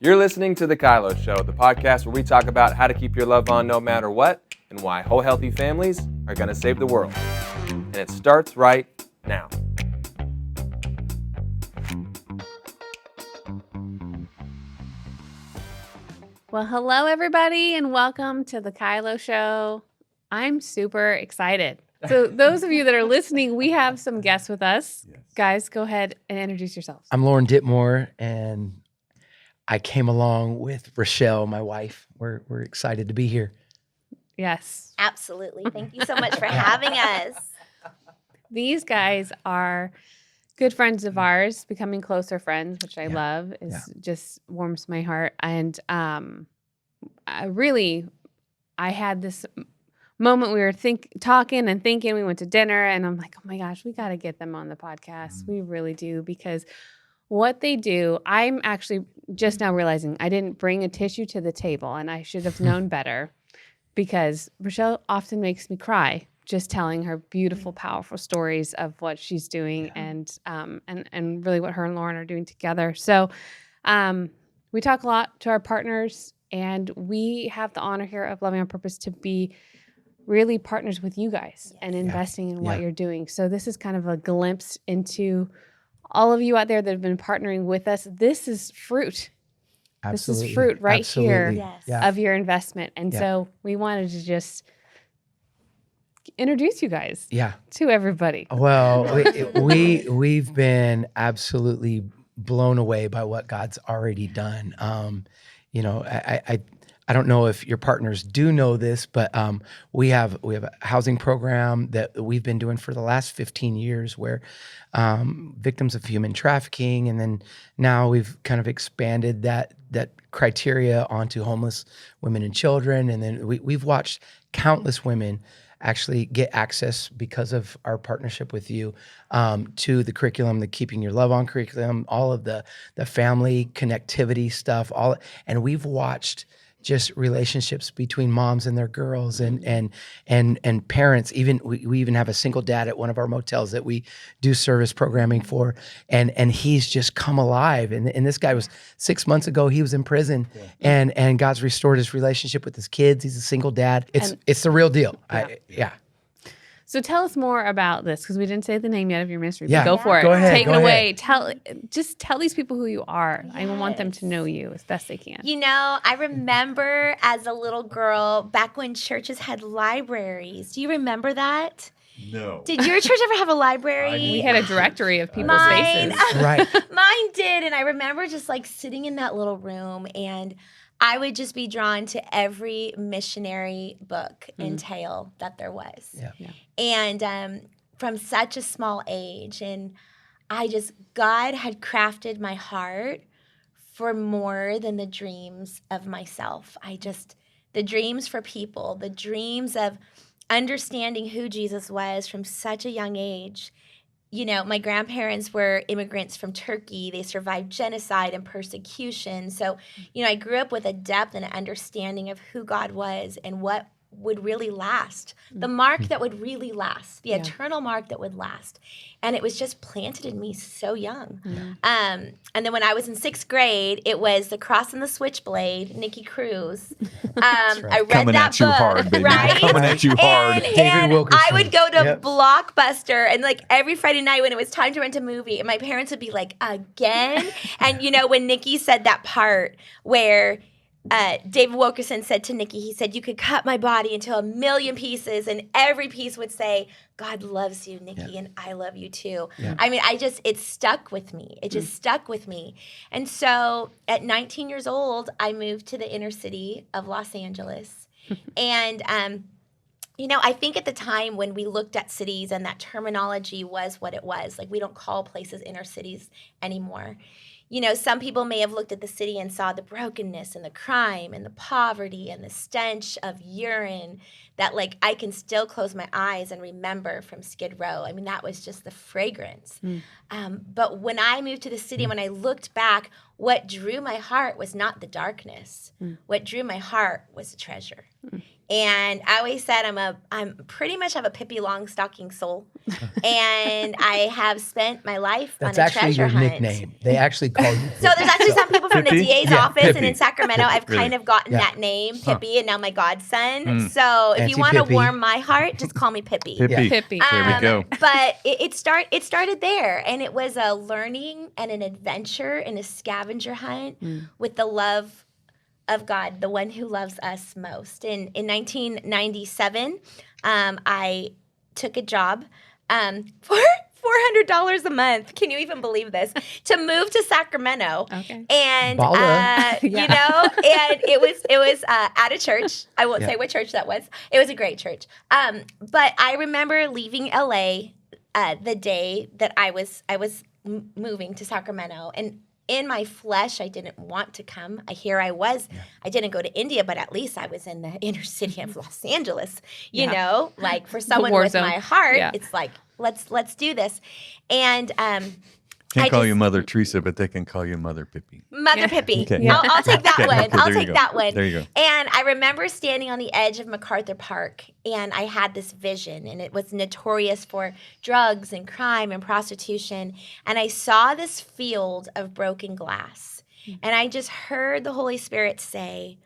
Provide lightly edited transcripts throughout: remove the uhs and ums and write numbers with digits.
You're listening to The KYLO Show, the podcast where we talk about how to keep your love on no matter what and why whole healthy families are going to save the world. And it starts right now. Well, hello, everybody, and welcome to The KYLO Show. I'm super excited. So those of you that are listening, we have some guests with us. Yes. Guys, go ahead and introduce yourselves. I'm Loren Ditmore, and I came along with Rachelle, my wife. We're excited to be here. Yes. Absolutely. Thank you so much for having us. These guys are good friends of ours, becoming closer friends, which I love. Just warms my heart. And I had this moment we were talking and thinking. We went to dinner, and I'm like, oh my gosh, we got to get them on the podcast. We really do, because what they do, I'm actually just now realizing I didn't bring a tissue to the table, and I should have known better, because Rachelle often makes me cry just telling her beautiful, powerful stories of what she's doing and really what her and Loren are doing together. So we talk a lot to our partners, and we have the honor here of Loving on Purpose to be really partners with you guys and investing in what you're doing. So this is kind of a glimpse into all of you out there that have been partnering with us. This is fruit. Absolutely. This is fruit right here Yes. of your investment. And so we wanted to just introduce you guys to everybody. Well, we've been absolutely blown away by what God's already done. I don't know if your partners do know this, but we have a housing program that we've been doing for the last 15 years where victims of human trafficking, and then now we've kind of expanded that criteria onto homeless women and children. And then we've watched countless women actually get access, because of our partnership with you, to the curriculum, the Keeping Your Love On curriculum, all of the family connectivity stuff, and we've watched just relationships between moms and their girls and parents. Even we even have a single dad at one of our motels that we do service programming for, and he's just come alive. And this guy was 6 months ago, he was in prison, and God's restored his relationship with his kids. He's a single dad. It's the real deal. So tell us more about this, because we didn't say the name yet of your ministry. Yeah. But go for it. Go ahead. Take it away. Tell these people who you are. Yes. I want them to know you as best they can. You know, I remember as a little girl, back when churches had libraries. Do you remember that? No. Did your church ever have a library? We had a directory of people's faces. Right. Mine did. And I remember just like sitting in that little room, and I would just be drawn to every missionary book and tale that there was. Yeah. And from such a small age, and God had crafted my heart for more than the dreams of myself. The dreams for people, the dreams of understanding who Jesus was from such a young age. You know, my grandparents were immigrants from Turkey. They survived genocide and persecution. So, you know, I grew up with a depth and an understanding of who God was and what would really last, the mark that would really last, the eternal mark that would last. And it was just planted in me so young. And then when I was in 6th grade, it was The Cross and the Switchblade, Nikki Cruz. Right. I read Coming that at you book, hard, baby. right? Coming at you hard. And Wilkerson. I would go to Blockbuster, and like every Friday night when it was time to rent a movie, and my parents would be like, again? And you know, when Nikki said that part where David Wilkerson said to Nikki, he said, you could cut my body into 1,000,000 pieces, and every piece would say, God loves you, Nikki, and I love you too. Yeah. I mean, it stuck with me. It just stuck with me. And so at 19 years old, I moved to the inner city of Los Angeles. And, you know, I think at the time when we looked at cities and that terminology was what it was, like we don't call places inner cities anymore. You know, some people may have looked at the city and saw the brokenness and the crime and the poverty and the stench of urine that, like, I can still close my eyes and remember from Skid Row. I mean, that was just the fragrance. But when I moved to the city, when I looked back, what drew my heart was not the darkness. What drew my heart was the treasure. And I always said I'm pretty much have a Pippi Longstocking soul, and I have spent my life on a treasure hunt. That's actually your nickname. They actually call you. So there's actually some people from the Pippi? DA's Yeah, office, and Pippi. in Sacramento, I've Really? kind of gotten Yeah. that name, Pippi, and now my godson. Mm. So if Auntie you want to Pippi. warm my heart, just call me Pippi. Pippi. Pippi. There we go. But it started there, and it was a learning and an adventure and a scavenger hunt with the love of God, the one who loves us most. In 1997, I took a job for $400 a month. Can you even believe this? To move to Sacramento. Okay. And Baller. you know, and it was at a church. I won't Yeah. say what church that was. It was a great church. But I remember leaving LA the day that I was moving to Sacramento, and in my flesh, I didn't want to come. I was. I didn't go to India, but at least I was in the inner city of Los Angeles. You Yeah. know, like for someone war with zone. my heart, Yeah. it's like let's do this. And Can't I call just- you Mother Teresa, but they can call you Mother Pippi. Mother Yeah. Pippi. Okay. Yeah. I'll take that Okay, one. okay, I'll there you take go. that one. There you go. And I remember standing on the edge of MacArthur Park, and I had this vision, and it was notorious for drugs and crime and prostitution. And I saw this field of broken glass, and I just heard the Holy Spirit say,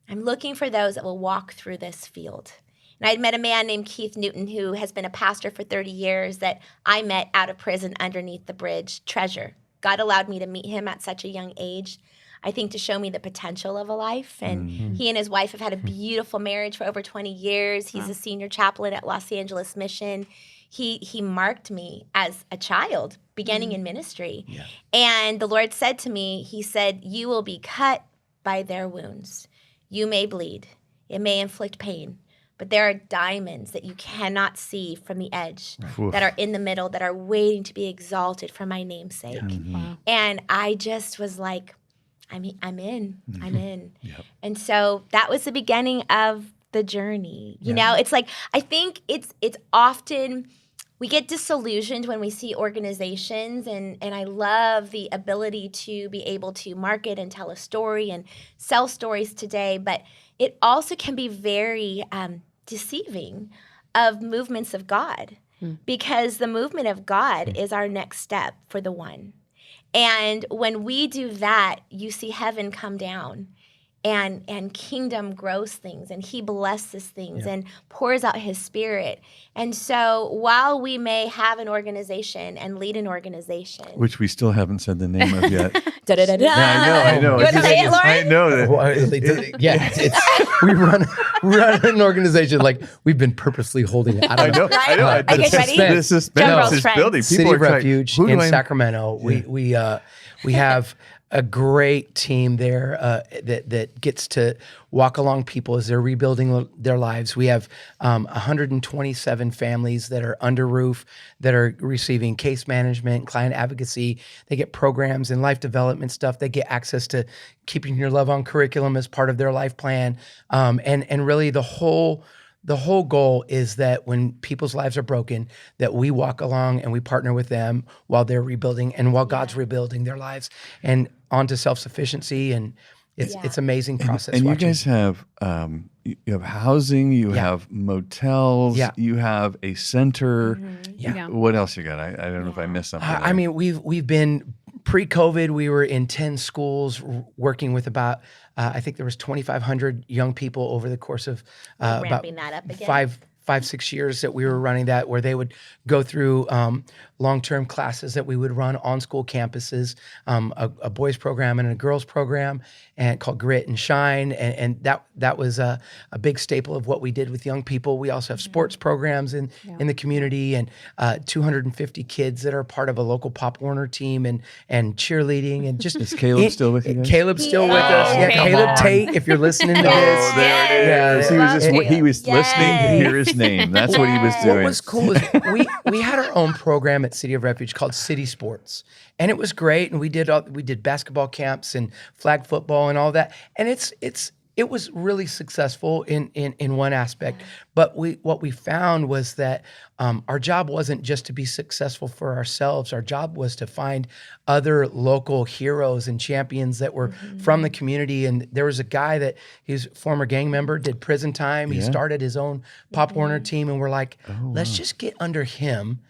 I'm looking for those that will walk through this field. And I'd met a man named Keith Newton, who has been a pastor for 30 years, that I met out of prison underneath the bridge. Treasure. God allowed me to meet him at such a young age, I think, to show me the potential of a life. And he and his wife have had a beautiful marriage for over 20 years. He's a senior chaplain at Los Angeles Mission. He marked me as a child beginning in ministry. Yeah. And the Lord said to me, he said, you will be cut by their wounds. You may bleed. It may inflict pain. But there are diamonds that you cannot see from the edge Oof. that are in the middle that are waiting to be exalted for my name's sake. Wow. And I just was like, I'm in. Yep. And so that was the beginning of the journey. You know, it's like, I think it's often we get disillusioned when we see organizations, and I love the ability to be able to market and tell a story and sell stories today, but it also can be very deceiving of movements of God, because the movement of God is our next step for the one. And when we do that, you see heaven come down, and kingdom grows things, and he blesses things and pours out his spirit. And so while we may have an organization and lead an organization, Which we still haven't said the name of yet. da-da-da-da. I know. You want to say it, Loren? I know that. Well, we run an organization like we've been purposely holding it. I know. Right? I know. Okay, The ready? suspense, the suspense Drum is rolls, building. City People of are trying- Refuge who do in I- Sacramento. We have a great team there that gets to walk along people as they're rebuilding their lives. We have 127 families that are under roof, that are receiving case management, client advocacy. They get programs and life development stuff. They get access to Keeping Your Love On curriculum as part of their life plan. And really the whole goal is that when people's lives are broken, that we walk along and we partner with them while they're rebuilding and while God's rebuilding their lives and onto self-sufficiency. And it's amazing process. And you watching. guys have you have housing, you have motels, you have a center. Yeah. What else you got? I don't know if I missed something. I mean, we've been pre-COVID. We were in 10 schools working with about I think there was 2,500 young people over the course of about Ramping that up again. 5-6 years that we were running that, where they would go through long-term classes that we would run on school campuses, a boys program and a girls program, and called Grit and Shine, and that was a big staple of what we did with young people. We also have sports programs in the community, and 250 kids that are part of a local Pop Warner team, and cheerleading, and just Is Caleb still with you guys? Caleb's still with us. Yeah, Okay. Caleb Tate, if you're listening to Yes. this. There it Yes. is. He was just he was Yes. listening to hear his name. That's what he was doing. What was cool is we had our own program at City of Refuge called City Sports, and it was great. And we did basketball camps and flag football and all that, and it was really successful in one aspect. But what we found was that our job wasn't just to be successful for ourselves. Our job was to find other local heroes and champions that were from the community. And there was a guy that he's a former gang member, did prison time. He started his own Pop Warner team, and we're like, let's just get under him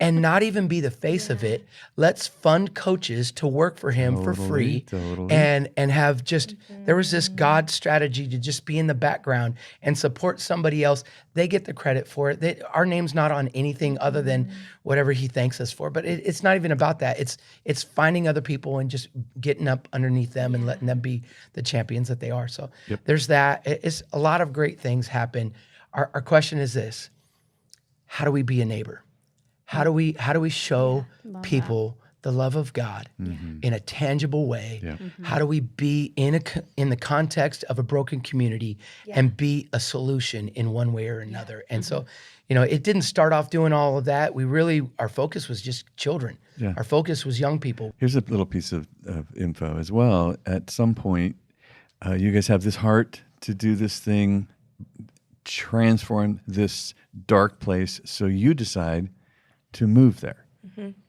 and not even be the face of it. Let's fund coaches to work for him for free. And have just, there was this God strategy to just be in the background and support somebody else. They get the credit for it. Our name's not on anything other than whatever he thanks us for. But it's not even about that. It's finding other people and just getting up underneath them and letting them be the champions that they are. So there's that. It's a lot of great things happen. Our question is this: how do we be a neighbor? How do we show people the love of God in a tangible way? How do we be in the context of a broken community and be a solution in one way or another? And so, it didn't start off doing all of that. Our focus was just children. Our focus was young people. Here's a little piece of info as well. At some point, you guys have this heart to do this thing, transform this dark place. So you decide to move there.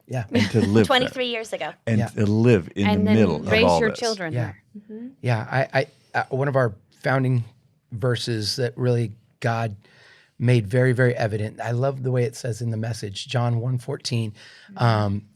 Yeah. And to live 23 years ago. And to live in the middle of all this. And raise your children there. Yeah. I one of our founding verses that really God made very, very evident. I love the way it says in the Message, John 1:14.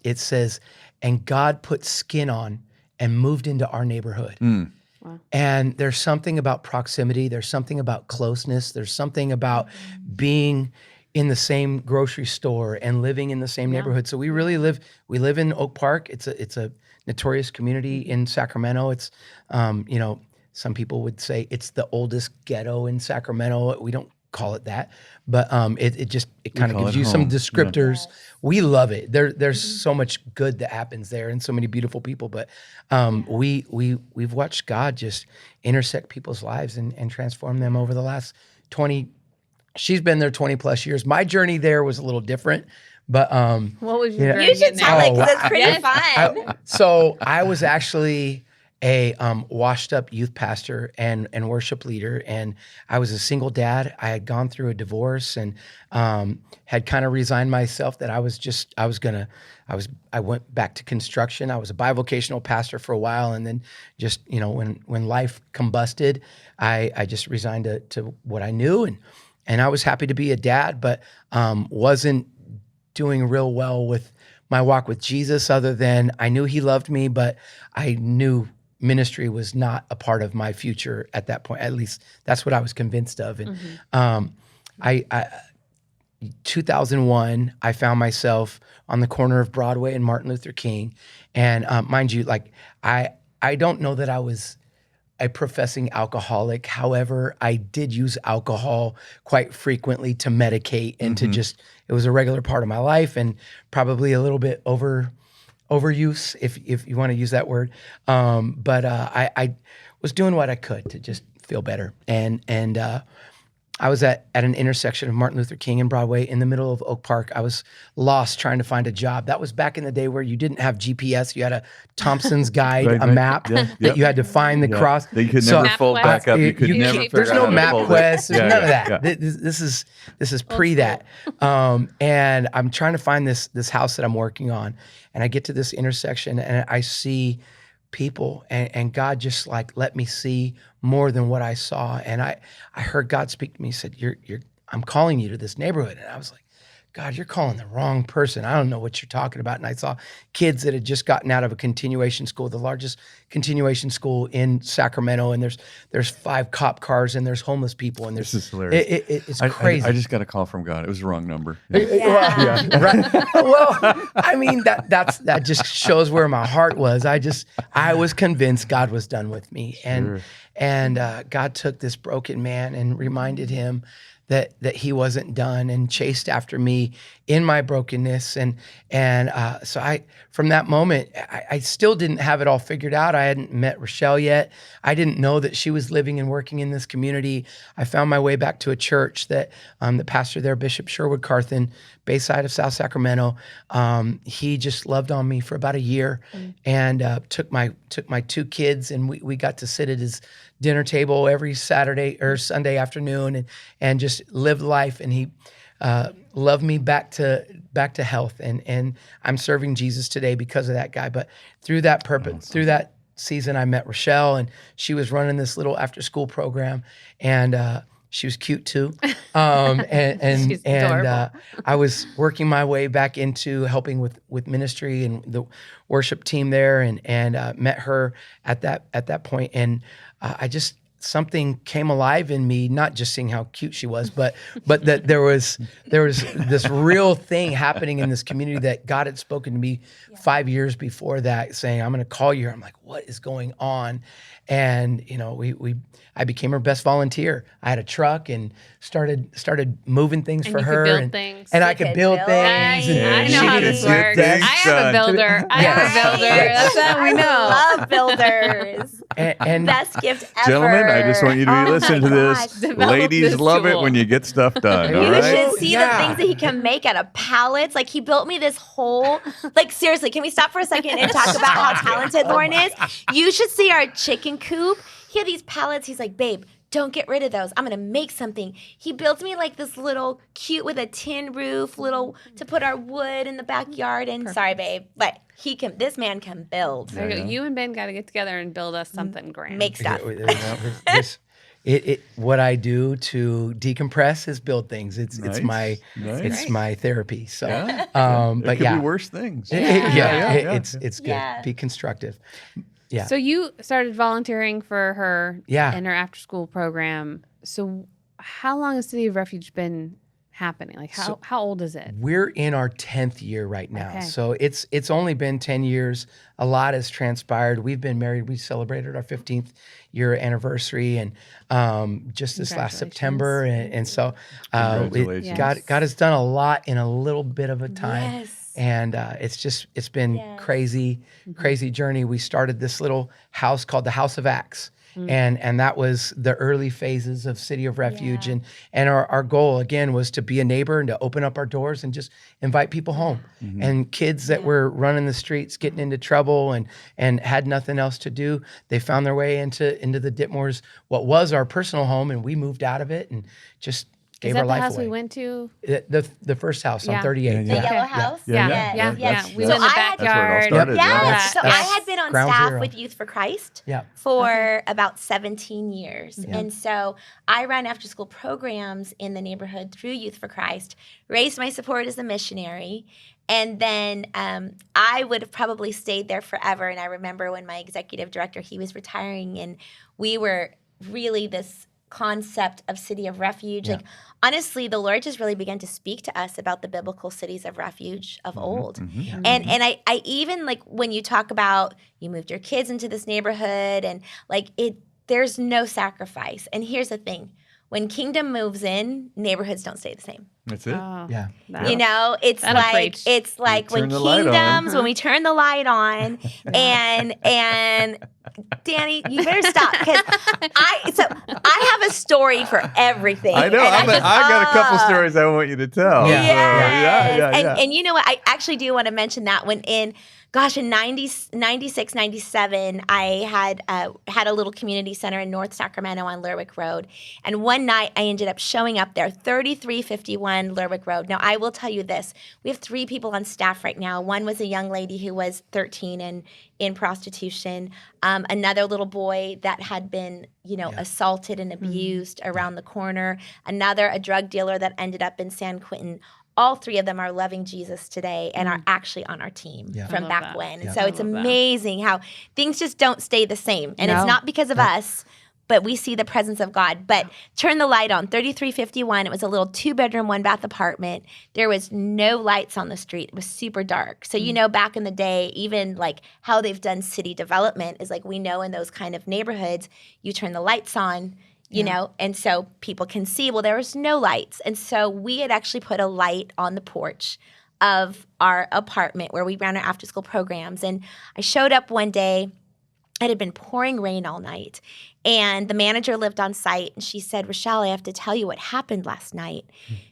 It says, and God put skin on and moved into our neighborhood. Wow. And there's something about proximity. There's something about closeness. There's something about being in the same grocery store and living in the same neighborhood. So we really live in Oak Park. It's a notorious community in Sacramento. It's, some people would say it's the oldest ghetto in Sacramento. We don't call it that, but it kind of gives you some descriptors. Yeah. We love it. There's so much good that happens there and so many beautiful people, but we've watched God just intersect people's lives and transform them over the last 20. She's been there 20 plus years. My journey there was a little different, but what was your journey? You should tell it because it's pretty fun. So I was actually a washed up youth pastor and worship leader. And I was a single dad. I had gone through a divorce and had kind of resigned myself that I went back to construction. I was a bivocational pastor for a while. And then just, when life combusted, I just resigned to what I knew. And I was happy to be a dad, but wasn't doing real well with my walk with Jesus, other than I knew he loved me, but I knew ministry was not a part of my future at that point. At least that's what I was convinced of. And 2001, I found myself on the corner of Broadway and Martin Luther King. And mind you, I don't know that I was a professing alcoholic. However, I did use alcohol quite frequently to medicate and to just, it was a regular part of my life, and probably a little bit overuse, if you want to use that word. But I was doing what I could to just feel better. And I was at an intersection of Martin Luther King and Broadway in the middle of Oak Park. I was lost trying to find a job. That was back in the day where you didn't have GPS. You had a Thompson's Guide, a map that you had to find the cross. That you could never fold back up. You could never figure There's out no how to map fold quest. it. There's none of that. This is pre that. And I'm trying to find this house that I'm working on. And I get to this intersection and I see people, and God just let me see more than what I saw. And I heard God speak to me. He said, I'm calling you to this neighborhood. And I was like, God, you're calling the wrong person. I don't know what you're talking about. And I saw kids that had just gotten out of a continuation school, the largest continuation school in Sacramento. And there's 5 cop cars and there's homeless people. And this is hilarious. It's crazy. I just got a call from God. It was the wrong number. Right. Well, I mean, that just shows where my heart was. I was convinced God was done with me. And God took this broken man and reminded him that he wasn't done, and chased after me in my brokenness. And so from that moment, I still didn't have it all figured out. I hadn't met Rachelle yet. I didn't know that she was living and working in this community. I found my way back to a church that the pastor there, Bishop Sherwood Carthen, Bayside of South Sacramento, he just loved on me for about a year and took my 2 kids, and we got to sit at his dinner table every Saturday or Sunday afternoon and just live life. And he loved me back to health. And I'm serving Jesus today because of that guy. But through that purpose, through that season, I met Rachelle, and she was running this little after school program. And She was cute too. And She's adorable. I was working my way back into helping with ministry and the worship team there, and met her at that point, and I just something came alive in me, not just seeing how cute she was, but that there was this real thing happening in this community that God had spoken to me 5 years before that, saying, I'm going to call you here. I'm like, what is going on? And, I became her best volunteer. I had a truck and started moving things And for you her. could build things. And I You could could build build things. things. and I she know how could this do works. things. I have a builder. I have a builder. That's how we know. I love builders. And Best gift ever. Gentlemen, I just want you to be Oh listening my to this. gosh. Develop Ladies this love it tool. when you get stuff done. You All You right. should see Yeah. the things that he can make out of pallets. Like, he built me this whole, seriously, can we stop for a second and talk about how talented Loren is? You should see our chicken coop. He had these pallets. He's like, babe, don't get rid of those. I'm going to make something. He built me like this little cute with a tin roof, little to put our wood in the backyard. And sorry, babe, but this man can build. There you go. You and Ben got to get together and build us something grand. Make stuff. What I do to decompress is build things. It's Nice. my therapy. So, Yeah. but it could yeah, be worse things. it's good. Yeah. Be constructive. Yeah. So you started volunteering for her Yeah. in her after school program. So how long has City of Refuge been happening? Like how old is it? We're in our 10th year right now. Okay. So it's only been 10 years. A lot has transpired. We've been married. We celebrated our 15th year anniversary and just this last September. And so Congratulations. God has done a lot in a little bit of a time. Yes. And it's been crazy journey. We started this little house called the House of Acts. And that was the early phases of City of Refuge. And our goal, again, was to be a neighbor and to open up our doors and just invite people home. And kids that were running the streets, getting into trouble and had nothing else to do, they found their way into the Ditmores, what was our personal home, and we moved out of it and just Is gave that our the life house away. we went to? The first house on Yeah. 38. The yellow house? Yeah. Yes. We So went in the I had- That's where it all backyard. started. Yes. So I That's had been on ground staff zero. with Youth for Christ Yeah. for about 17 years. And so I ran after school programs in the neighborhood through Youth for Christ, raised my support as a missionary. And then I would have probably stayed there forever. And I remember when my executive director, he was retiring, and we were really this concept of City of Refuge. Like, honestly, the Lord just really began to speak to us about the biblical cities of refuge of old. And I even, like, when you talk about you moved your kids into this neighborhood and there's no sacrifice. And here's the thing. When kingdom moves in, neighborhoods don't stay the same. That's it. Oh, Yeah. that- You know, it's That'll like preach. it's like when turn the light on. kingdoms, when we turn the light on, and Danny, you better stop because I have a story for everything. I know. And I've got a couple stories I want you to tell. Yeah. Yes. And you know what? I actually do want to mention that when in 96, 97, I had a little community center in North Sacramento on Lerwick Road. And one night I ended up showing up there, 3351 Lerwick Road. Now, I will tell you this. We have 3 people on staff right now. One was a young lady who was 13 and in prostitution. Another little boy that had been, assaulted and abused around the corner. Another, a drug dealer that ended up in San Quentin. All 3 of them are loving Jesus today and are actually on our team from I love back that. when. And Yeah. so it's I love that. amazing how things just don't stay the same. And No. it's not because of us, but we see the presence of God. But turn the light on. 3351, it was a little 2-bedroom, 1-bath apartment. There was no lights on the street. It was super dark. So, back in the day, even like how they've done city development is like we know in those kind of neighborhoods, you turn the lights on, you know, and so people can see. Well, there was no lights. And so we had actually put a light on the porch of our apartment where we ran our after school programs. And I showed up one day. It had been pouring rain all night. And the manager lived on site. And she said, Rachelle, I have to tell you what happened last night.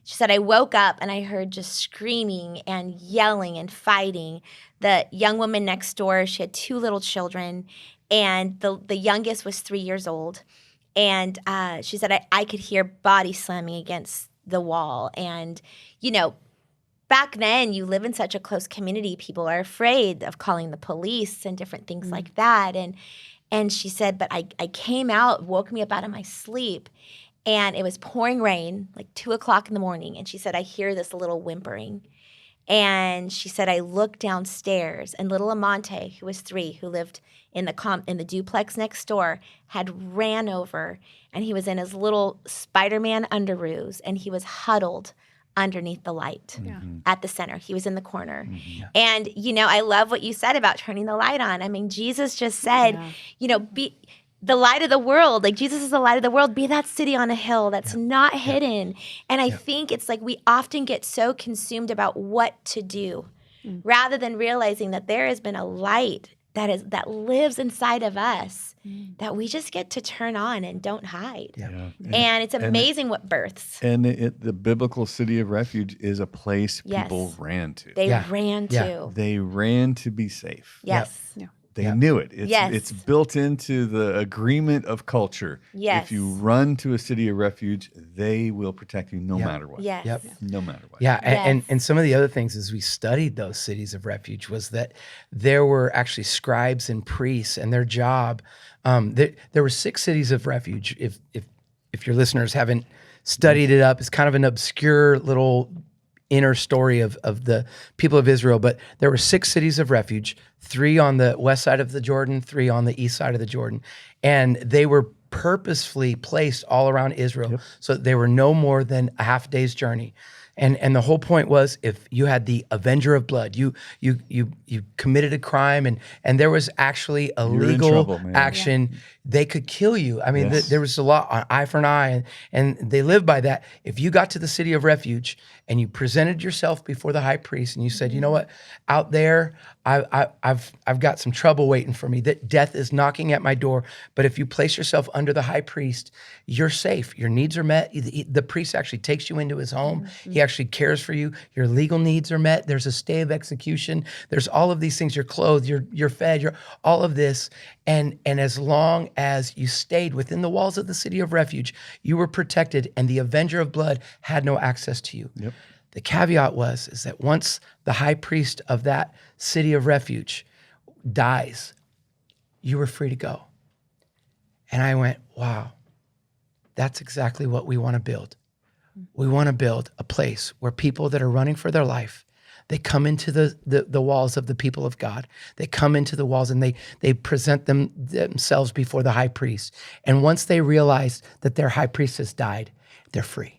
She said, I woke up and I heard just screaming and yelling and fighting. The young woman next door, she had 2 little children. And the youngest was 3 years old. And she said, I could hear body slamming against the wall. And, back then you live in such a close community. People are afraid of calling the police and different things like that. And she said, but I came out, woke me up out of my sleep. And it was pouring rain, like 2:00 in the morning. And she said, I hear this little whimpering. And she said, I looked downstairs, and little Amante, who was 3, who lived in the duplex next door, had ran over, and he was in his little Spider-Man underoos, and he was huddled underneath the light at the center. He was in the corner. And, I love what you said about turning the light on. I mean, Jesus just said, be the light of the world. Like, Jesus is the light of the world. Be that city on a hill that's not hidden. And I think it's like we often get so consumed about what to do rather than realizing that there has been a light that lives inside of us that we just get to turn on and don't hide. And it's amazing what births. And the biblical city of refuge is a place people ran to. They ran to. They ran to be safe. Yes. They knew it. It's built into the agreement of culture. Yes. If you run to a city of refuge, they will protect you no matter what. Yes. No matter what. Yeah, and some of the other things as we studied those cities of refuge was that there were actually scribes and priests, and their job. There were 6 cities of refuge. If your listeners haven't studied it up, it's kind of an obscure little inner story of the people of Israel, but there were 6 cities of refuge, 3 on the west side of the Jordan, 3 on the east side of the Jordan. And they were purposefully placed all around Israel. So they were no more than a half day's journey. And the whole point was, if you had the avenger of blood, you committed a crime, and there was actually a legal action, they could kill you. I mean, there was a law on eye for an eye, and they lived by that. If you got to the city of refuge and you presented yourself before the high priest and you said, you know what, out there, I've got some trouble waiting for me, that death is knocking at my door. But if you place yourself under the high priest, you're safe. Your needs are met. The priest actually takes you into his home. He actually cares for you. Your legal needs are met. There's a stay of execution. There's all of these things. You're clothed, you're fed, you're all of this. And as long as you stayed within the walls of the city of refuge, you were protected, and the avenger of blood had no access to you. The caveat is that once the high priest of that city of refuge dies, you were free to go. And I went, wow, that's exactly what we want to build. We want to build a place where people that are running for their life, they come into the walls of the people of God. They come into the walls and they present themselves before the high priest. And once they realize that their high priest has died, they're free.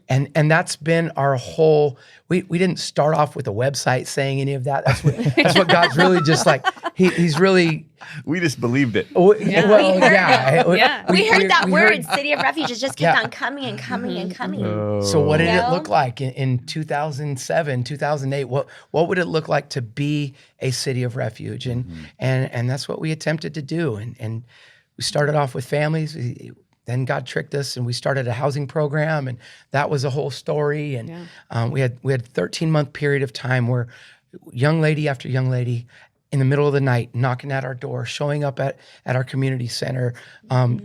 And that's been our whole. We didn't start off with a website saying any of that. That's what God's really just like. He's really. We just believed it. We heard that word, city of refuge. It just kept on coming and coming and coming. So what did it look like in 2007, 2008? What would it look like to be a city of refuge? And that's what we attempted to do. And we started off with families. Then God tricked us, and we started a housing program, and that was a whole story. And we had 13-month period of time where young lady after young lady in the middle of the night knocking at our door, showing up at our community center,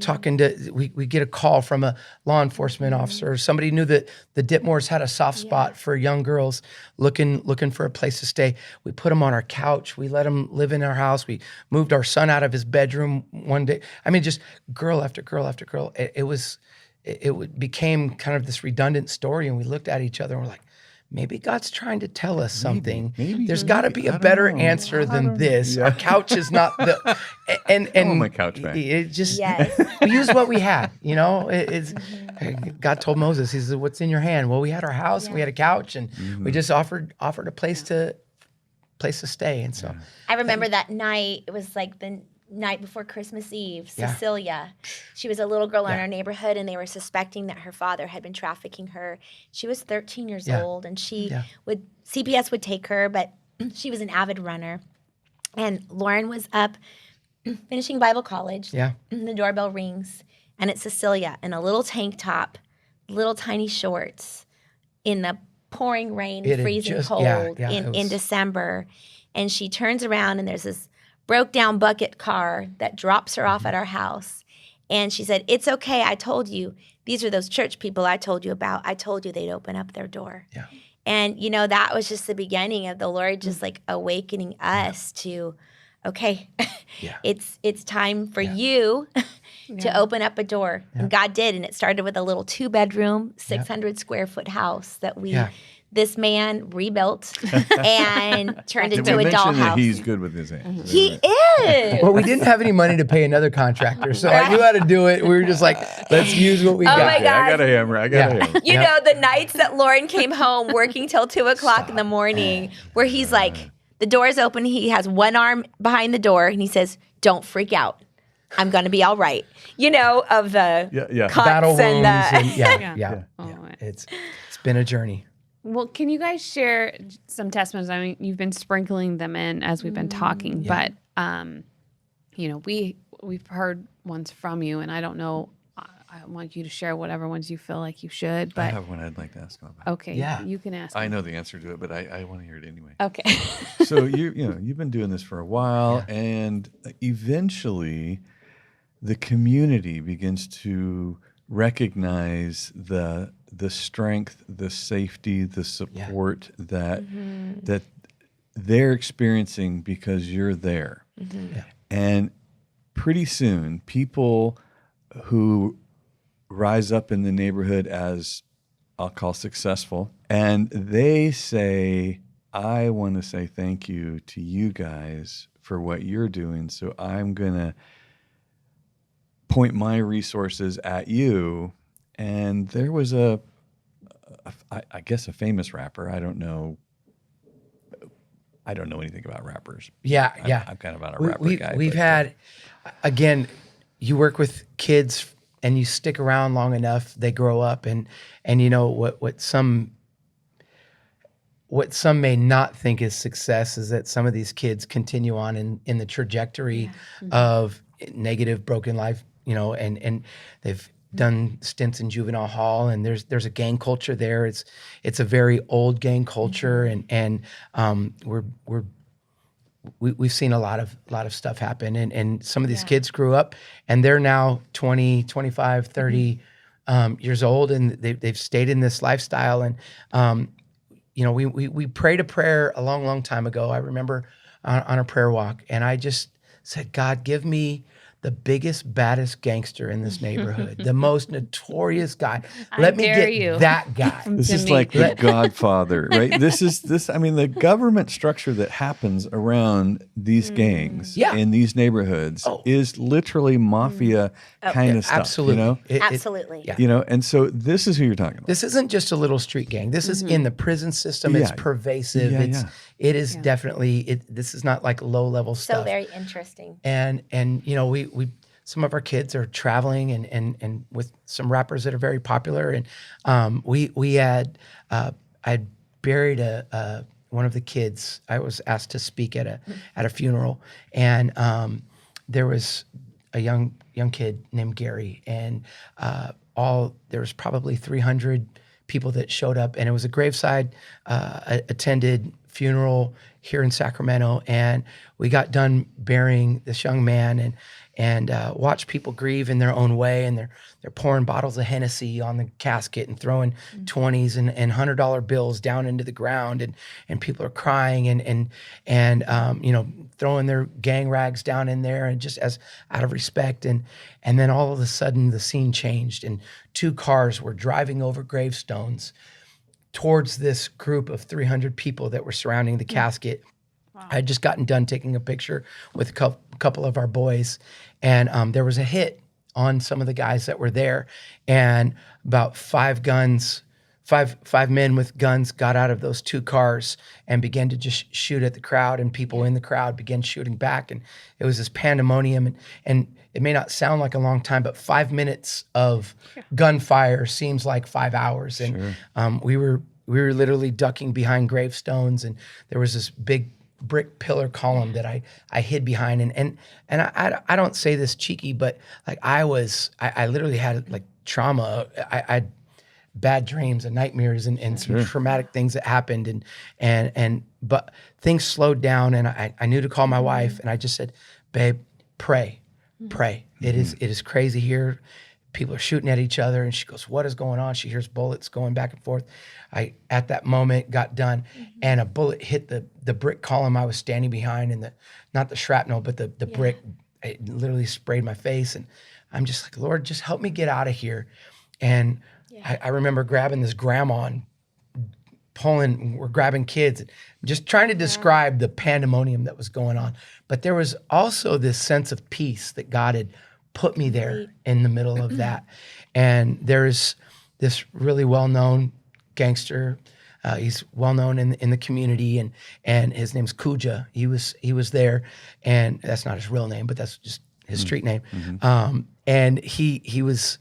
talking to. We get a call from a law enforcement officer. Somebody knew that the Ditmores had a soft spot for young girls looking for a place to stay. We put them on our couch. We let them live in our house. We moved our son out of his bedroom one day. I mean, just girl after girl after girl. It became kind of this redundant story, and we looked at each other and we're like, maybe God's trying to tell us something. Maybe there's got to be a better answer than this. Our couch is not the and my couch back. It just we used what we had. God told Moses, he said, "What's in your hand?" Well, we had our house, and we had a couch, and we just offered a place to stay. And so I remember that night. It was like the night before Christmas Eve. Cecilia, she was a little girl in our neighborhood, and they were suspecting that her father had been trafficking her. She was 13 years old, and CPS would take her, but she was an avid runner. And Loren was up finishing Bible college. And the doorbell rings, and it's Cecilia in a little tank top, little tiny shorts, in the pouring rain, freezing cold in December. And she turns around, and there's this broke down bucket car that drops her off at our house. And she said, "It's okay. I told you. These are those church people I told you about. I told you they'd open up their door." And, that was just the beginning of the Lord just like awakening us to, okay, Yeah. it's time for you to open up a door. And God did. And it started with a little 2-bedroom, 600 square foot house that this man rebuilt and turned Did into we a mention that dollhouse. he's good with his hands? He is. Well, we didn't have any money to pay another contractor, so I knew how to do it. We were just like, let's use what we got. my God. I got a hammer. I got a hammer. You know, the nights that Loren came home working till 2:00 in the morning, where he's like, the door's open, he has one arm behind the door, and he says, "Don't freak out. I'm going to be all right." You know, of the cuts Battle wounds and and Oh, It's been a journey. Well, can you guys share some testimonies? I mean, you've been sprinkling them in as we've been talking, but you know, we've heard ones from you, and I don't know. I want you to share whatever ones you feel like you should. But I have one I'd like to ask him about. okay, you can ask. I know the answer to it, but I want to hear it anyway. Okay. So you've been doing this for a while, and eventually, the community begins to recognize the strength, the safety, the support that they're experiencing because you're there. And pretty soon, people who rise up in the neighborhood as I'll call successful, and they say, "I want to say thank you to you guys for what you're doing, so I'm going to point my resources at you." And there was I guess a famous rapper. I don't know anything about rappers. I'm kind of not a rapper guy. We've had, again, you work with kids and you stick around long enough, they grow up, and you know what some may not think is success is that some of these kids continue on in the trajectory of negative, broken life, you know, and they've done stints in juvenile hall, and there's a gang culture there. It's a very old gang culture, and we've seen a lot of stuff happen, and some of these kids grew up and they're now 20, 25, 30 years old, and they've stayed in this lifestyle. And you know, we prayed a prayer a long time ago. I remember on a prayer walk, and I just said, "God, give me the biggest, baddest gangster in this neighborhood, the most notorious guy. Let me get that guy." This is like The Godfather, right? I mean, the government structure that happens around these gangs in these neighborhoods is literally mafia kind of stuff. Absolutely. You know? Absolutely. You know, and so this is who you're talking about. This isn't just a little street gang. This is in the prison system. It's pervasive. It is definitely, this is not like low level stuff. So very interesting. And you know, we some of our kids are traveling and with some rappers that are very popular. And we had I'd buried one of the kids. I was asked to speak at a funeral, and there was a young kid named Gary, and there was probably 300 people that showed up, and it was a graveside attended funeral here in Sacramento, and we got done burying this young man, and watched people grieve in their own way, and they're pouring bottles of Hennessy on the casket and throwing 20s and $100 bills down into the ground, and people are crying and you know, throwing their gang rags down in there, and just as out of respect, and then all of a sudden the scene changed, and 2 cars were driving over gravestones towards this group of 300 people that were surrounding the casket. Wow. I had just gotten done taking a picture with a couple of our boys, and there was a hit on some of the guys that were there, and about 5 men with guns got out of those 2 cars and began to just shoot at the crowd, and people in the crowd began shooting back, and it was this pandemonium, and it may not sound like a long time, but 5 minutes of gunfire seems like 5 hours. And we were literally ducking behind gravestones, and there was this big brick pillar column that I hid behind. And I don't say this cheeky, but like I literally had like trauma. I had bad dreams and nightmares and some traumatic things that happened, but things slowed down, and I knew to call my wife, and I just said, "Babe, pray. It is crazy here. people are shooting at each other, and she goes, "What is going on?" She hears bullets going back and forth. I, at that moment, got done, and a bullet hit the brick column I was standing behind, and not the shrapnel, but the brick. It literally sprayed my face, and I'm just like, Lord, just help me get out of here. And I remember grabbing this grandma and we're grabbing kids, just trying to describe the pandemonium that was going on. But there was also this sense of peace that God had put me there in the middle of that. And there's this really well-known gangster. He's well-known in the community, and his name's Kuja. He was there, and that's not his real name, but that's just his street name. And he was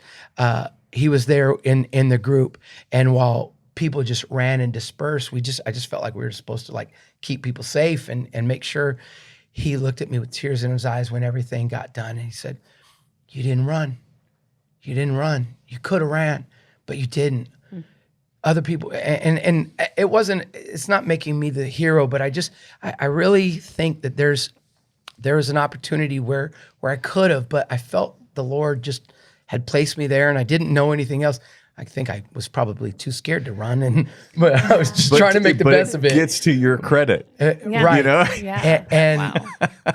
there in the group, and while people just ran and dispersed, I just felt like we were supposed to like keep people safe and make sure. He looked at me with tears in his eyes when everything got done, and he said, "You didn't run. You didn't run. You could have ran, but you didn't." Other people, and it's not making me the hero, but I really think that there was an opportunity where I could have, but I felt the Lord just had placed me there, and I didn't know anything else. I think I was probably too scared to run, but I was just trying to make the best of it. But it gets to your credit, right? You know, and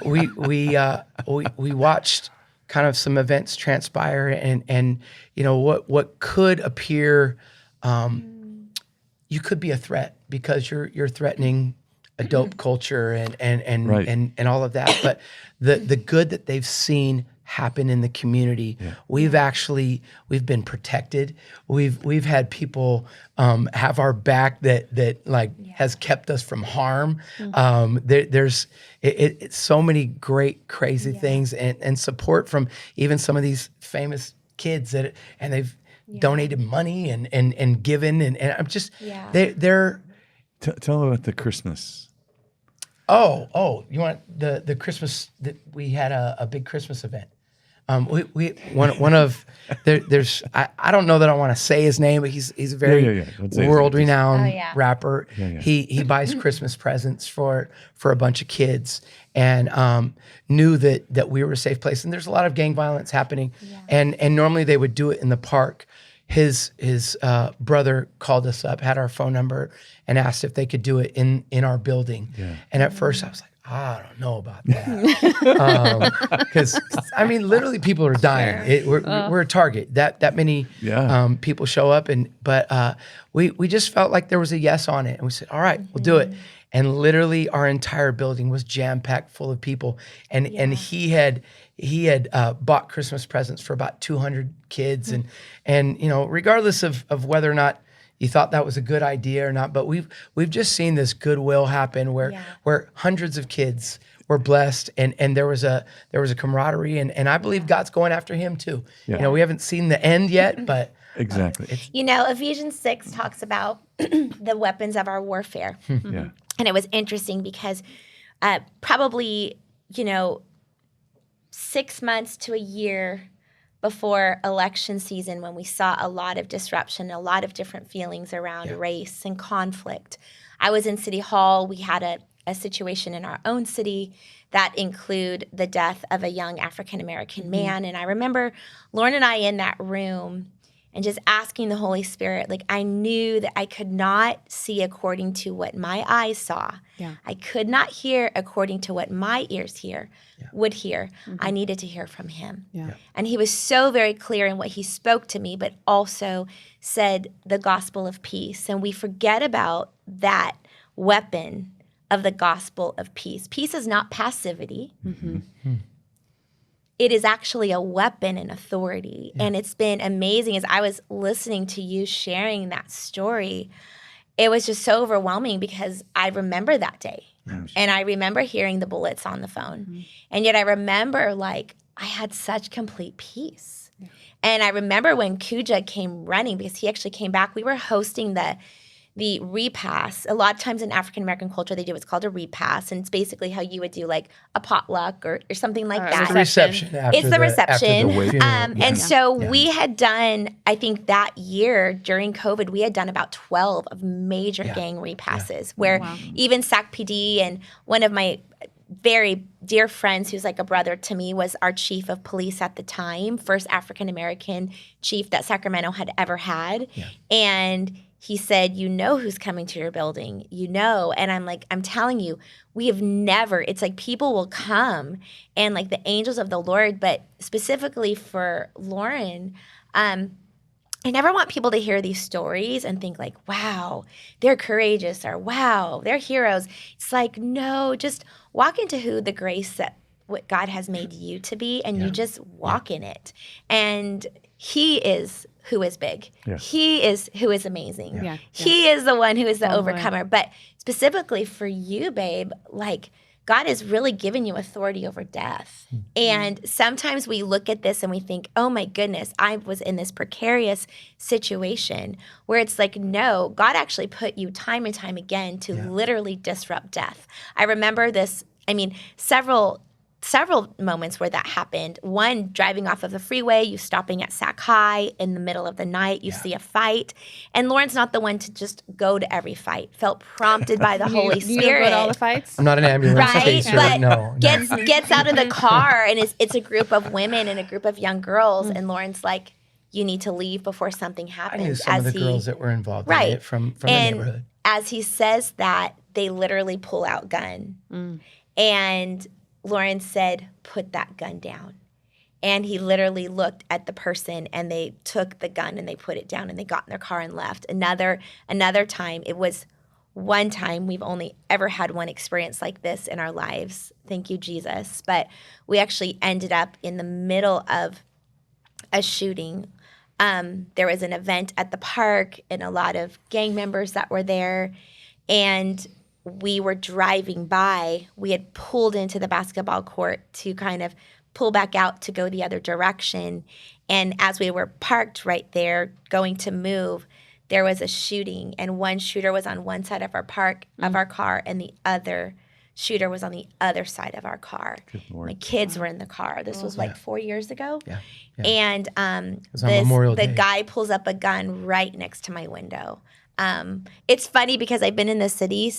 we watched kind of some events transpire, and you know what could appear. You could be a threat because you're threatening a dope culture and all of that. But the good that they've seen happen in the community, we've been protected. We've had people have our back that has kept us from harm. There's so many great crazy things and support from even some of these famous kids and they've donated money and given and I'm just they're tell about the Christmas. Oh, you want the Christmas that we had a big Christmas event. We one of there's I don't know that I want to say his name, but he's a very world renowned rapper. He buys Christmas presents for a bunch of kids and knew that we were a safe place. And there's a lot of gang violence happening, and normally they would do it in the park. His brother called us up, had our phone number, and asked if they could do it in our building. And at first I was like, I don't know about that, because I mean, literally, people are dying. We're a target. That many people show up, but we just felt like there was a yes on it, and we said, all right, we'll do it. And literally, our entire building was jam packed full of people, and he had bought Christmas presents for about 200 kids, and you know, regardless of whether or not you thought that was a good idea or not, but we've just seen this goodwill happen where hundreds of kids were blessed, and there was a camaraderie, and I believe God's going after him too. You know, we haven't seen the end yet, but exactly. You know, Ephesians 6 talks about the weapons of our warfare. And it was interesting because probably, you know, 6 months to a year before election season, when we saw a lot of disruption, a lot of different feelings around race and conflict, I was in City Hall. We had a situation in our own city that included the death of a young African-American man. And I remember Loren and I in that room and just asking the Holy Spirit, like, I knew that I could not see according to what my eyes saw. I could not hear according to what my ears would hear. I needed to hear from him. And he was so very clear in what he spoke to me, but also said the gospel of peace. And we forget about that weapon of the gospel of peace. Peace is not passivity. It is actually a weapon and authority. And it's been amazing as I was listening to you sharing that story. It was just so overwhelming because I remember that day. And I remember hearing the bullets on the phone. And yet I remember, like, I had such complete peace. And I remember when Kuja came running, because he actually came back. We were hosting the repast. A lot of times in African-American culture, they do what's called a repast. And it's basically how you would do like a potluck or something like that. It's the reception. It's the reception. And so we had done, I think that year during COVID, we had done about 12 of major gang repasses where even SAC PD and one of my very dear friends, who's like a brother to me, was our chief of police at the time, first African-American chief that Sacramento had ever had. Yeah. And he said, you know who's coming to your building, you know. And I'm like, I'm telling you, we have never, it's like people will come and like the angels of the Lord, but specifically for Loren, I never want people to hear these stories and think like, wow, they're courageous, or wow, they're heroes. It's like, no, just walk into who the grace that what God has made you to be, and you just walk in it. And he is who is big. Yes. He is who is amazing. Yeah. He is the one who is the Totally. overcomer. But specifically for you, babe, like God has really given you authority over death. And sometimes we look at this and we think, oh my goodness, I was in this precarious situation, where it's like, no, God actually put you time and time again to literally disrupt death. I remember this, I mean, several moments where that happened. One, driving off of the freeway, you stopping at Sac High in the middle of the night, you see a fight. And Lauren's not the one to just go to every fight. Felt prompted by the Holy You Spirit. go to all the fights? I'm not an ambulance Right, chaser. but No. gets out of the car, and it's a group of women and a group of young girls, and Lauren's like, you need to leave before something I happens. knew some of the girls that were involved in Right. it from the and neighborhood. as he says that, they literally pull out gun. And Loren said, put that gun down. And he literally looked at the person, and they took the gun and they put it down, and they got in their car and left. Another time, it was one time, we've only ever had one experience like this in our lives. Thank you, Jesus. But we actually ended up in the middle of a shooting. There was an event at the park and a lot of gang members that were there. And we were driving by. We had pulled into the basketball court to kind of pull back out to go the other direction. And as we were parked right there, going to move, there was a shooting. And one shooter was on one side of our car, and the other shooter was on the other side of our car. Good Lord. My kids were in the car. This was like 4 years ago. Yeah. And was on Memorial the Day. guy pulls up a gun right next to my window. It's funny because I've been in the city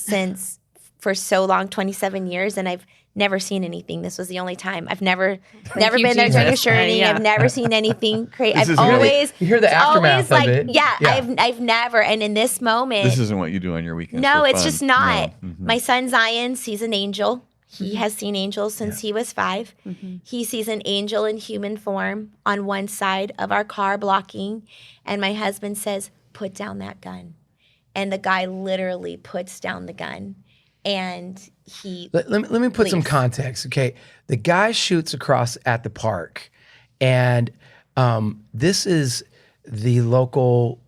for so long, 27 years, and I've never seen anything. This was the only time. I've never you, been there trick or Jesus. treating. Yeah. I've never seen anything crazy. This I've is really- always You hear the it's aftermath always of like, it. yeah, Yeah. I've never. And in this moment, This isn't what you do on your weekends. no, for it's fun. just not. No. Mhm. My son Zion sees an angel. He has seen angels since he was 5. He sees an angel in human form on one side of our car blocking. And my husband says, put down that gun. And the guy literally puts down the gun. And he Let me put some leaves. context, okay? The guy shoots across at the park, and this is the local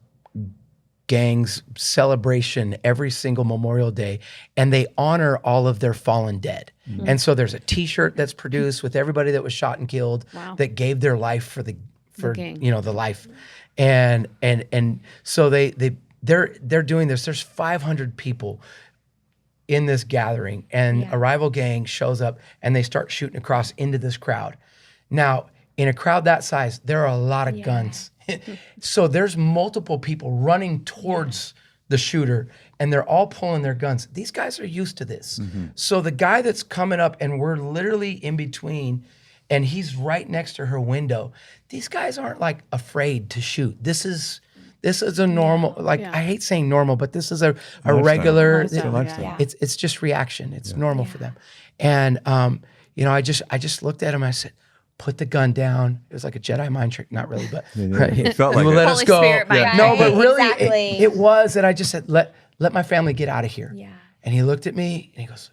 gang's celebration every single Memorial Day, and they honor all of their fallen dead. And so there's a T-shirt that's produced with everybody that was shot and killed Wow. that gave their life for the gang. the life, and so they're doing this. There's 500 people in this gathering, and a rival gang shows up and they start shooting across into this crowd. Now, in a crowd that size, there are a lot of guns. So there's multiple people running towards the shooter, and they're all pulling their guns. These guys are used to this. So the guy that's coming up, and we're literally in between, and he's right next to her window. These guys aren't like afraid to shoot. This is a normal, I hate saying normal, but this is a regular, Lifestyle, lifestyle. yeah. it's just reaction. It's normal for them. And, I just looked at him. I said, put the gun down. It was like a Jedi mind trick. Not really, but It felt like will it. let Holy us go. Spirit mind trick. No, but Right, really exactly. it was. And I just said, let my family get out of here. Yeah. And he looked at me and he goes,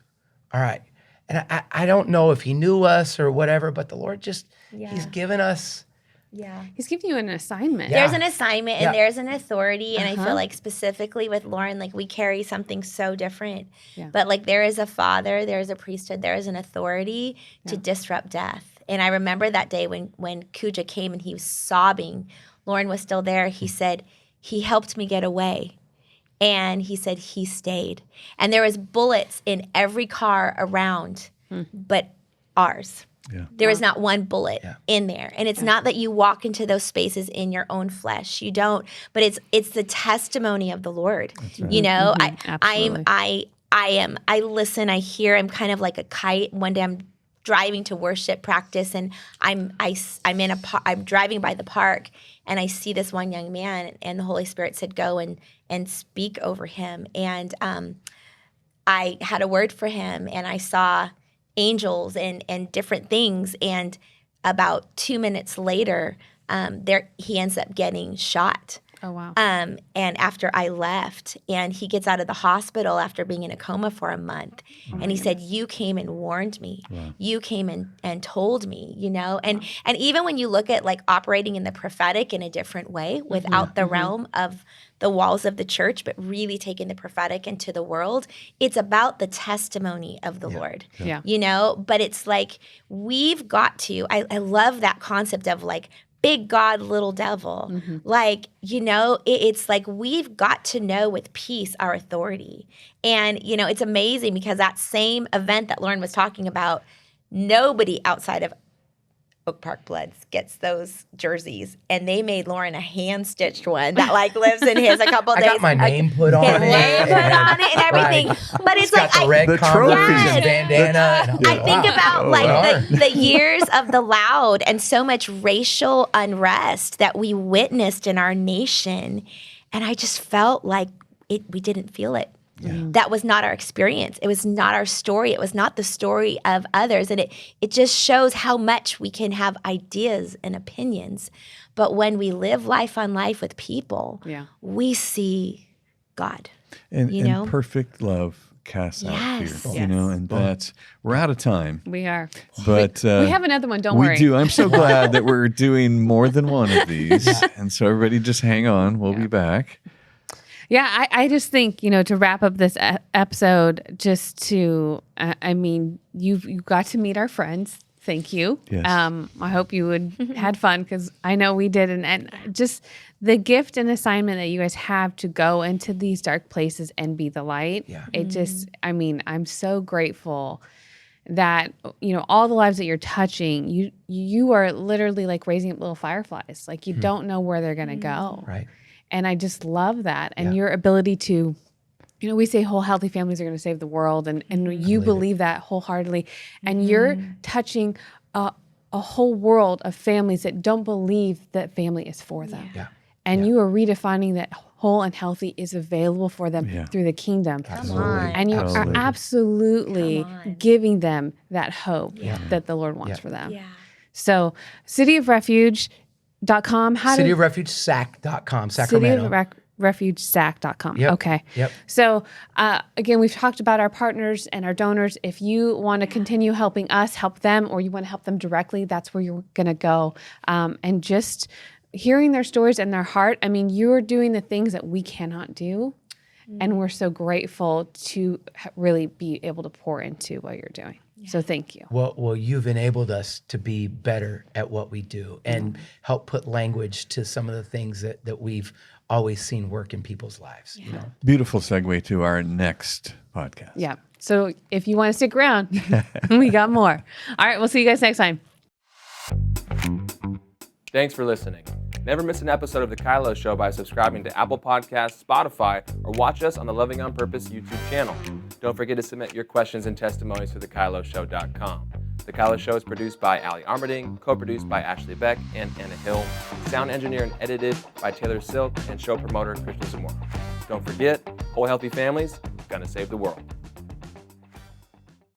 all right. And I don't know if he knew us or whatever, but the Lord he's given us. Yeah. He's giving you an assignment. Yeah. There's an assignment and Yeah. there's an authority. And I Uh-huh. feel like specifically with Loren, like we carry something so different. Yeah. But like there is a father, there is a priesthood, there is an authority to disrupt death. And I remember that day when Kuja came and he was sobbing. Loren was still there. He said, he helped me get away. And he said he stayed. And there was bullets in every car around, but ours. Yeah. There is not one bullet in there. And it's not that you walk into those spaces in your own flesh. You don't. But it's the testimony of the Lord. You know, Absolutely. I listen, I hear, I'm kind of like a kite. One day I'm driving to worship practice, and I'm driving by the park, and I see this one young man, and the Holy Spirit said, go and speak over him. And I had a word for him, and I saw angels and different things. And about 2 minutes later, he ends up getting shot. Oh, wow. And after I left, and he gets out of the hospital after being in a coma for a month, and he said, you came and warned me. Wow. You came and told me, you know? And even when you look at like operating in the prophetic in a different way, without the realm of the walls of the church, but really taking the prophetic into the world, it's about the testimony of the Lord, you know? But it's like, we've got to, I love that concept of like, big God, little devil. Like, you know, it's like we've got to know with peace our authority. And, you know, it's amazing because that same event that Loren was talking about, nobody outside of Oak Park Bloods gets those jerseys. And they made Loren a hand-stitched one that like lives in his a couple days. I got my name put on it. Name put on it and everything. Right. But it's got like the red Converse yes. and bandana. I think about like the years of the loud and so much racial unrest that we witnessed in our nation. And I just felt like we didn't feel it. That was not our experience. It was not our story. It was not the story of others. And it just shows how much we can have ideas and opinions. But when we live life on life with people, we see God. And, you know? and perfect love casts out fear. Yes. You know, and we're out of time. We are. But we have another one. Don't worry. We do. I'm so glad that we're doing more than one of these. And so everybody just hang on. We'll be back. Yeah, I just think, you know, to wrap up this episode, just to, I mean, you got to meet our friends. Thank you. Yes. I hope you had fun because I know we did. And just the gift and assignment that you guys have to go into these dark places and be the light. Yeah. It just, I mean, I'm so grateful that, you know, all the lives that you're touching, you are literally like raising up little fireflies. Like you don't know where they're going to go. Right. And I just love that. And your ability to, you know, we say whole healthy families are going to save the world. And you believe that wholeheartedly. And you're touching a whole world of families that don't believe that family is for them. Yeah. And you are redefining that whole and healthy is available for them through the kingdom. Come on. And you are absolutely giving them that hope that the Lord wants for them. Yeah. So cityofrefuge.com. Cityofrefugesac.com, Sacramento. Cityofrefugesac.com. Yep. Okay. Yep. So again, we've talked about our partners and our donors. If you want to continue helping us, help them, or you want to help them directly, that's where you're going to go. And just hearing their stories and their heart, I mean, you're doing the things that we cannot do. And we're so grateful to really be able to pour into what you're doing. So thank you. Well, you've enabled us to be better at what we do and help put language to some of the things that we've always seen work in people's lives. You know? Beautiful segue to our next podcast. Yeah. So if you want to stick around, we got more. All right. We'll see you guys next time. Thanks for listening. Never miss an episode of The KYLO Show by subscribing to Apple Podcasts, Spotify, or watch us on the Loving on Purpose YouTube channel. Don't forget to submit your questions and testimonies to thekyloshow.com. The KYLO Show is produced by Ali Armerding, co-produced by Ashley Beck and Anna Hill, sound engineer and edited by Taylor Silk, and show promoter Christian Zamora. Don't forget, whole healthy families gonna save the world.